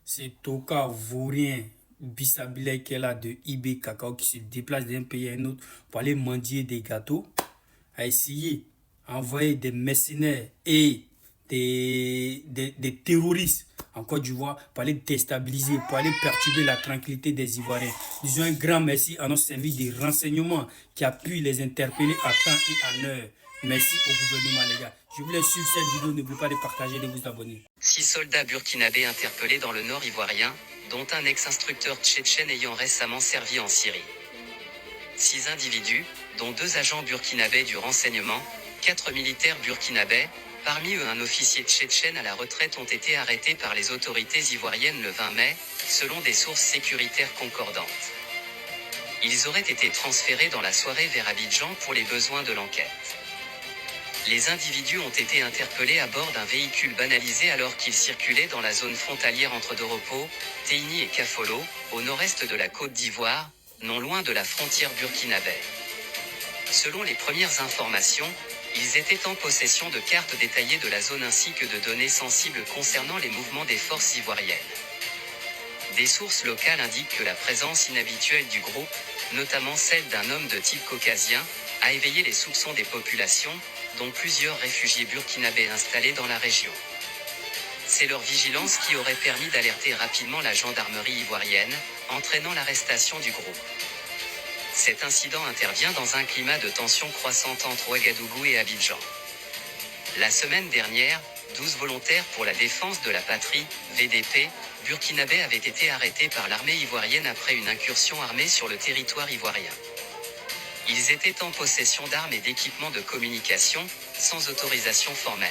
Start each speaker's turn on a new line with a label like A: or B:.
A: C'est Toka Vaurien Bissabilek qui est là de IB Cacao qui se déplace d'un pays à un autre pour aller mendier des gâteaux, a essayé d'envoyer des mercenaires et des terroristes en Côte d'Ivoire pour aller déstabiliser, pour aller perturber la tranquillité des Ivoiriens. Disons un grand merci à notre service de renseignement qui a pu les interpeller à temps et en heure. Merci au gouvernement, les gars. Je vous laisse suivre cette vidéo. N'oubliez pas de partager et de vous abonner.
B: 6 soldats burkinabés interpellés dans le nord ivoirien, dont un ex-instructeur tchétchène ayant récemment servi en Syrie. 6 individus, dont 2 agents burkinabés du renseignement, 4 militaires burkinabés, parmi eux un officier tchétchène à la retraite, ont été arrêtés par les autorités ivoiriennes le 20 mai, selon des sources sécuritaires concordantes. Ils auraient été transférés dans la soirée vers Abidjan pour les besoins de l'enquête. Les individus ont été interpellés à bord d'un véhicule banalisé alors qu'ils circulaient dans la zone frontalière entre Doropo, Teini et Kafolo, au nord-est de la Côte d'Ivoire, non loin de la frontière burkinabé. Selon les premières informations, ils étaient en possession de cartes détaillées de la zone ainsi que de données sensibles concernant les mouvements des forces ivoiriennes. Des sources locales indiquent que la présence inhabituelle du groupe, notamment celle d'un homme de type caucasien, a éveillé les soupçons des populations, dont plusieurs réfugiés burkinabés installés dans la région. C'est leur vigilance qui aurait permis d'alerter rapidement la gendarmerie ivoirienne, entraînant l'arrestation du groupe. Cet incident intervient dans un climat de tension croissante entre Ouagadougou et Abidjan. La semaine dernière, 12 volontaires pour la défense de la patrie, VDP, burkinabés avaient été arrêtés par l'armée ivoirienne après une incursion armée sur le territoire ivoirien. Ils étaient en possession d'armes et d'équipements de communication, sans autorisation formelle.